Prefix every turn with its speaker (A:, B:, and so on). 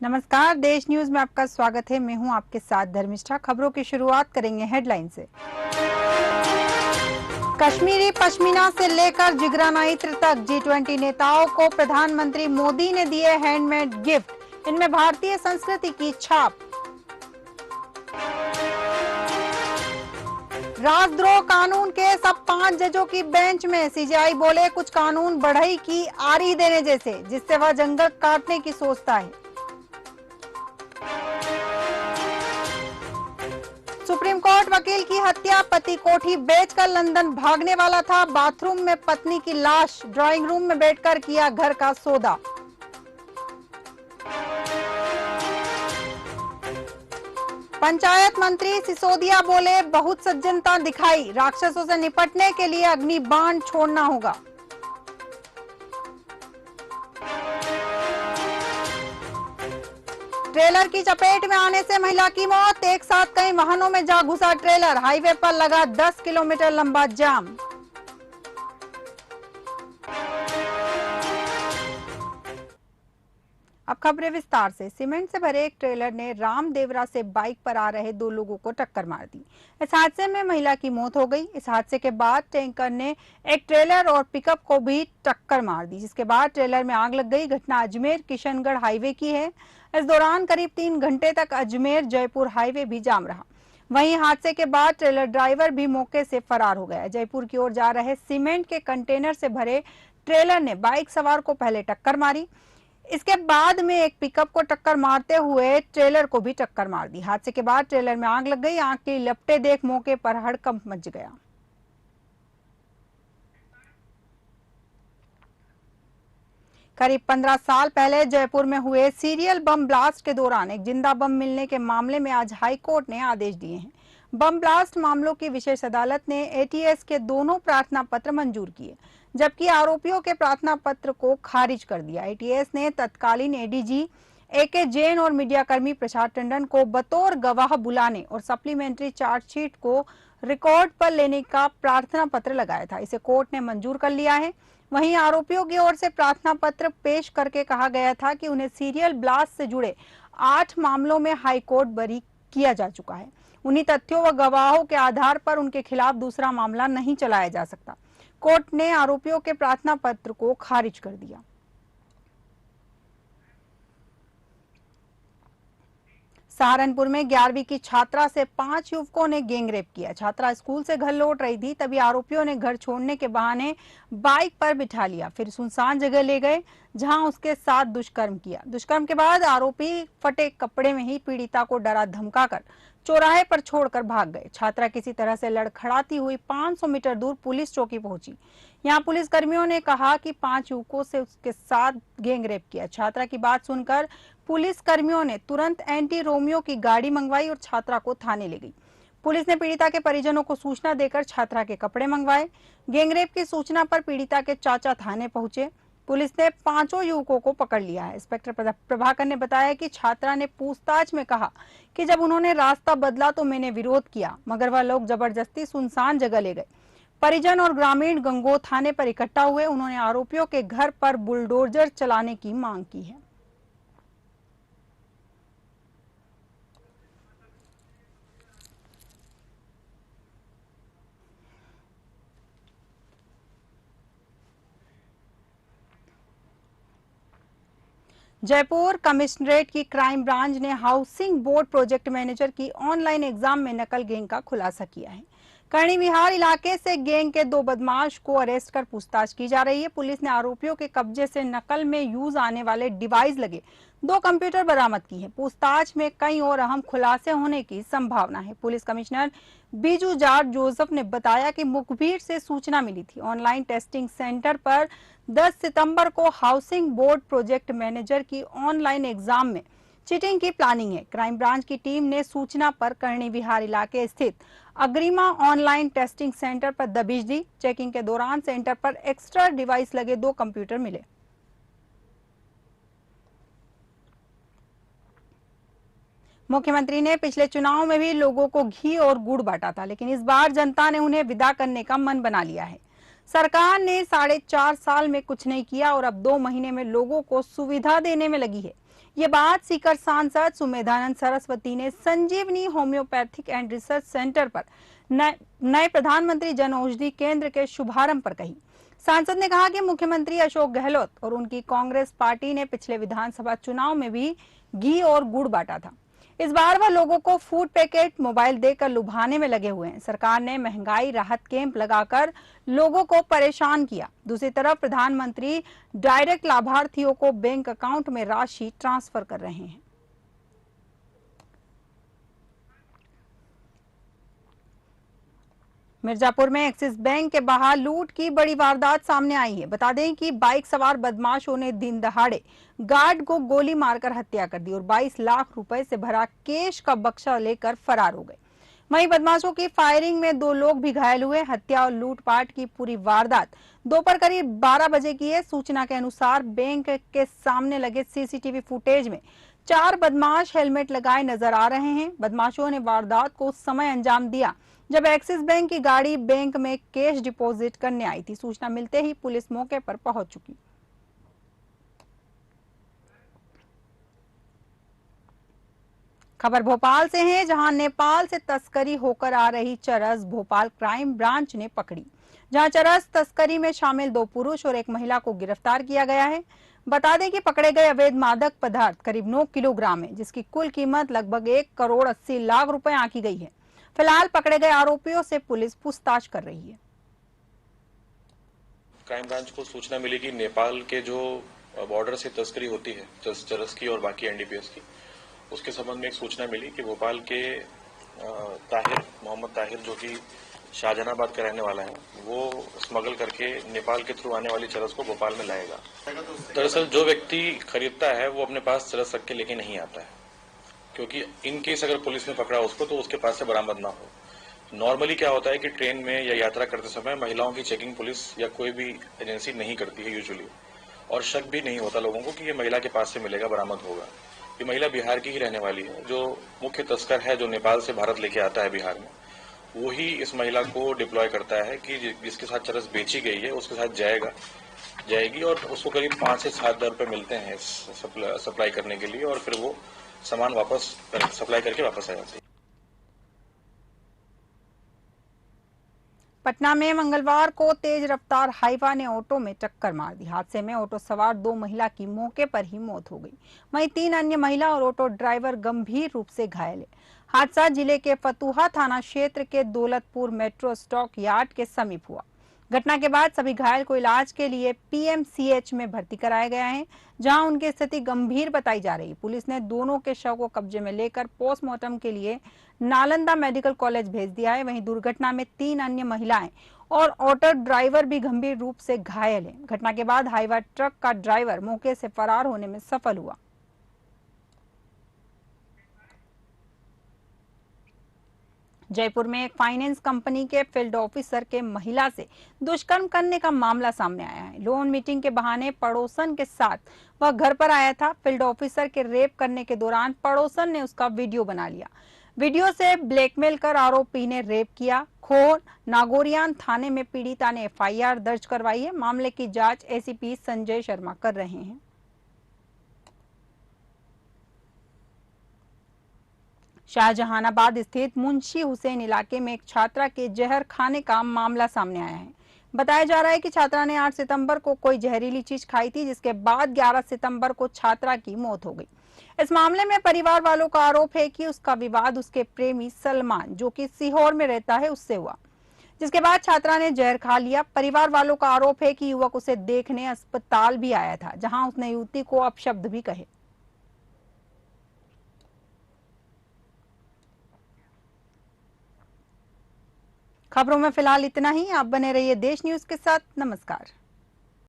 A: नमस्कार, देश न्यूज में आपका स्वागत है। मैं हूं आपके साथ धर्मिष्ठा। खबरों की शुरुआत करेंगे हेडलाइन से। कश्मीरी पश्मीना से लेकर जिगराना इत्र तक G20 नेताओं को प्रधानमंत्री मोदी ने दिए हैंडमेड गिफ्ट। इनमें भारतीय संस्कृति की छाप। राजद्रोह कानून के सब 5 जजों की बेंच में सीजेआई बोले कुछ कानून बढ़ई की आरी देने जैसे, जिससे वह जंगल काटने की सोचता है। सुप्रीम कोर्ट वकील की हत्या, पति कोठी बेचकर लंदन भागने वाला था। बाथरूम में पत्नी की लाश, ड्राइंग रूम में बैठकर किया घर का सौदा। पंचायत मंत्री सिसोदिया बोले बहुत सज्जनता दिखाई, राक्षसों से निपटने के लिए अग्निबाण छोड़ना होगा। ट्रेलर की चपेट में आने से महिला की मौत, एक साथ कई वाहनों में जा घुसा ट्रेलर, हाईवे पर लगा 10 किलोमीटर लंबा जाम। अब खबरें विस्तार से। सीमेंट से भरे एक ट्रेलर ने रामदेवरा से बाइक पर आ रहे 2 लोगों को टक्कर मार दी। इस हादसे में महिला की मौत हो गई। इस हादसे के बाद टैंकर ने एक ट्रेलर और पिकअप को भी टक्कर मार दी, जिसके बाद ट्रेलर में आग लग गई। घटना अजमेर किशनगढ़ हाईवे की है। इस दौरान करीब 3 घंटे तक अजमेर जयपुर हाईवे भी जाम रहा। वहीं हादसे के बाद ट्रेलर ड्राइवर भी मौके से फरार हो गया। जयपुर की ओर जा रहे सीमेंट के कंटेनर से भरे ट्रेलर ने बाइक सवार को पहले टक्कर मारी। इसके बाद में एक पिकअप को टक्कर मारते हुए ट्रेलर को भी टक्कर मार दी। हादसे के बाद ट्रेलर में आग लग गई। आग की लपटें देख मौके पर हड़कंप मच गया। करीब 15 साल पहले जयपुर में हुए सीरियल बम ब्लास्ट के दौरान एक जिंदा बम मिलने के मामले में आज हाईकोर्ट ने आदेश दिए हैं। बम ब्लास्ट मामलों की विशेष अदालत ने एटीएस के दोनों प्रार्थना पत्र मंजूर किए, जबकि आरोपियों के प्रार्थना पत्र को खारिज कर दिया। एटीएस ने तत्कालीन एडीजी एके जैन और मीडियाकर्मी प्रसाद टंडन को बतौर गवाह बुलाने और सप्लीमेंट्री चार्जशीट को रिकॉर्ड पर लेने का प्रार्थना पत्र लगाया था। इसे कोर्ट ने मंजूर कर लिया है। वहीं आरोपियों की ओर से प्रार्थना पत्र पेश करके कहा गया था कि उन्हें सीरियल ब्लास्ट से जुड़े 8 मामलों में हाईकोर्ट बरी किया जा चुका है। उन्हीं तथ्यों व गवाहों के आधार पर उनके खिलाफ दूसरा मामला नहीं चलाया जा सकता। कोर्ट ने आरोपियों के प्रार्थना पत्र को खारिज कर दिया। सहारनपुर में 11वीं की छात्रा से 5 युवकों ने गैंगरेप किया। छात्रा स्कूल से घर लौट रही थी, तभी आरोपियों ने घर छोड़ने के बहाने बाइक पर बिठा लिया, फिर सुनसान जगह ले गए जहां उसके साथ दुष्कर्म किया। दुष्कर्म के बाद आरोपी फटे कपड़े में ही पीड़िता को डरा धमकाकर चौराहे पर छोड़कर भाग गए। छात्रा किसी तरह से लड़खड़ाती हुई 500 मीटर दूर पुलिस चौकी पहुंची। यहाँ पुलिस कर्मियों ने कहा कि 5 युवकों से उसके साथ गैंगरेप किया। छात्रा की बात सुनकर पुलिस कर्मियों ने तुरंत एंटी रोमियो की गाड़ी मंगवाई और छात्रा को थाने ले गई। पुलिस ने पीड़िता के परिजनों को सूचना देकर छात्रा के कपड़े मंगवाए। गैंगरेप की सूचना पर पीड़िता के चाचा थाने पहुंचे। पुलिस ने 5 युवकों को पकड़ लिया है। इंस्पेक्टर प्रभाकर ने बताया कि छात्रा ने पूछताछ में कहा कि जब उन्होंने रास्ता बदला तो मैंने विरोध किया, मगर वह लोग जबरदस्ती सुनसान जगह ले गए। परिजन और ग्रामीण गंगोह थाने पर इकट्ठा हुए। उन्होंने आरोपियों के घर पर बुलडोजर चलाने की मांग की है। जयपुर कमिश्नरेट की क्राइम ब्रांच ने हाउसिंग बोर्ड प्रोजेक्ट मैनेजर की ऑनलाइन एग्जाम में नकल गैंग का खुलासा किया है। करणी विहार इलाके से गैंग के 2 बदमाश को अरेस्ट कर पूछताछ की जा रही है। पुलिस ने आरोपियों के कब्जे से नकल में यूज आने वाले डिवाइस लगे 2 कंप्यूटर बरामद की है। पूछताछ में कई और अहम खुलासे होने की संभावना है। Police commissioner Biju Jat Joseph ने बताया कि मुखबिर से सूचना मिली थी। ऑनलाइन टेस्टिंग सेंटर पर 10 सितंबर को हाउसिंग बोर्ड प्रोजेक्ट मैनेजर की ऑनलाइन एग्जाम में चीटिंग की प्लानिंग है। क्राइम ब्रांच की टीम ने सूचना पर करणी विहार इलाके स्थित अग्रिमा ऑनलाइन टेस्टिंग सेंटर पर दबिश दी। चेकिंग के दौरान सेंटर पर एक्स्ट्रा डिवाइस लगे 2 कंप्यूटर मिले। मुख्यमंत्री ने पिछले चुनाव में भी लोगों को घी और गुड़ बांटा था, लेकिन इस बार जनता ने उन्हें विदा करने का मन बना लिया है। सरकार ने 4.5 साल में कुछ नहीं किया और अब 2 महीने में लोगों को सुविधा देने में लगी है। ये बात सीकर सांसद सुमेधानंद सरस्वती ने संजीवनी होम्योपैथिक एंड रिसर्च सेंटर पर नए प्रधानमंत्री जन औषधि केंद्र के शुभारंभ पर कही। सांसद ने कहा कि मुख्यमंत्री अशोक गहलोत और उनकी कांग्रेस पार्टी ने पिछले विधानसभा चुनाव में भी घी और गुड़ बांटा था। इस बार वह लोगों को फूड पैकेट, मोबाइल देकर लुभाने में लगे हुए हैं। सरकार ने महंगाई राहत कैंप लगाकर लोगों को परेशान किया। दूसरी तरफ प्रधानमंत्री डायरेक्ट लाभार्थियों को बैंक अकाउंट में राशि ट्रांसफर कर रहे हैं। मिर्जापुर में एक्सिस बैंक के बाहर लूट की बड़ी वारदात सामने आई है। बता दें कि बाइक सवार बदमाशों ने दिन दहाड़े गार्ड को गोली मारकर हत्या कर दी और 22 लाख रुपए से भरा कैश का बक्सा लेकर फरार हो गए। वहीं बदमाशों की फायरिंग में 2 लोग भी घायल हुए। हत्या और लूटपाट की पूरी वारदात दोपहर करीब 12 बजे की है। सूचना के अनुसार बैंक के सामने लगे सीसीटीवी फुटेज में 4 बदमाश हेलमेट लगाए नजर आ रहे हैं। बदमाशों ने वारदात को उस समय अंजाम दिया जब एक्सिस बैंक की गाड़ी बैंक में कैश डिपॉजिट करने आई थी। सूचना मिलते ही पुलिस मौके पर पहुंच चुकी। खबर भोपाल से है, जहां नेपाल से तस्करी होकर आ रही चरस भोपाल क्राइम ब्रांच ने पकड़ी। जहां चरस तस्करी में शामिल 2 पुरुष और 1 महिला को गिरफ्तार किया गया है। बता दें कि पकड़े गए अवैध मादक पदार्थ करीब 9 किलोग्राम है, जिसकी कुल कीमत लगभग 1,80,00,000 रुपए आंकी गई है। फिलहाल पकड़े गए आरोपियों से पुलिस पूछताछ कर रही है।
B: क्राइम ब्रांच को सूचना मिली कि नेपाल के जो बॉर्डर से तस्करी होती है चरस की और बाकी एनडीपीएस की, उसके संबंध में एक सूचना मिली कि भोपाल के मोहम्मद ताहिर जो कि शाहजहानाबाद का रहने वाला है, वो स्मगल करके नेपाल के थ्रू आने वाली चरस को भोपाल में लाएगा। दरअसल जो व्यक्ति खरीदता है वो अपने पास चरस रख के लेके नहीं आता है, क्योंकि इन केस अगर पुलिस ने पकड़ा उसको तो उसके पास से बरामद ना हो। नॉर्मली क्या होता है कि ट्रेन में या यात्रा करते समय महिलाओं की चेकिंग पुलिस या कोई भी एजेंसी नहीं करती है यूजुअली, और शक भी नहीं होता लोगों को कि ये महिला के पास से मिलेगा, बरामद होगा। ये महिला बिहार की ही रहने वाली है। जो मुख्य तस्कर है जो नेपाल से भारत लेके आता है बिहार में, वही इस महिला को डिप्लॉय करता है कि जिसके साथ चरस बेची गई है उसके साथ जाएगी और उसको करीब 5 से 7 हजार रुपए मिलते हैं सप्लाई करने के लिए, और फिर वो सामान वापस सप्लाई करके वापस आ जाती है।
A: पटना में मंगलवार को तेज रफ्तार हाईवा ने ऑटो में टक्कर मार दी। हादसे में ऑटो सवार 2 महिला की मौके पर ही मौत हो गई। वहीं 3 अन्य महिला और ऑटो ड्राइवर गंभीर रूप से घायल है। हादसा जिले के फतुहा थाना क्षेत्र के दौलतपुर मेट्रो स्टॉक यार्ड के समीप हुआ। घटना के बाद सभी घायल को इलाज के लिए पीएमसीएच में भर्ती कराया गया है, जहां उनकी स्थिति गंभीर बताई जा रही। पुलिस ने दोनों के शव को कब्जे में लेकर पोस्टमार्टम के लिए नालंदा मेडिकल कॉलेज भेज दिया है। वहीं दुर्घटना में 3 अन्य महिलाएं और ऑटो ड्राइवर भी गंभीर रूप से घायल हैं। घटना के बाद हाईवा ट्रक का ड्राइवर मौके से फरार होने में सफल हुआ। जयपुर में एक फाइनेंस कंपनी के फील्ड ऑफिसर के महिला से दुष्कर्म करने का मामला सामने आया है। लोन मीटिंग के बहाने पड़ोसन के साथ वह घर पर आया था। फील्ड ऑफिसर के रेप करने के दौरान पड़ोसन ने उसका वीडियो बना लिया। वीडियो से ब्लैकमेल कर आरोपी ने रेप किया। खोर नागोरियान थाने में पीड़िता ने एफआईआर दर्ज करवाई है। मामले की जांच एसीपी संजय शर्मा कर रहे हैं। शाहजहानाबाद स्थित मुंशी हुसैन इलाके में एक छात्रा के जहर खाने का मामला सामने आया है। बताया जा रहा है कि छात्रा ने 8 सितंबर को कोई जहरीली चीज खाई थी, जिसके बाद 11 सितंबर को छात्रा की मौत हो गई। इस मामले में परिवार वालों का आरोप है कि उसका विवाद उसके प्रेमी सलमान, जो कि सीहोर में रहता है, उससे हुआ, जिसके बाद छात्रा ने जहर खा लिया। परिवार वालों का आरोप है कि युवक उसे देखने अस्पताल भी आया था, जहां उसने युवती को अपशब्द भी कहे। खबरों में फिलहाल इतना ही। आप बने रहिए देश न्यूज के साथ। नमस्कार।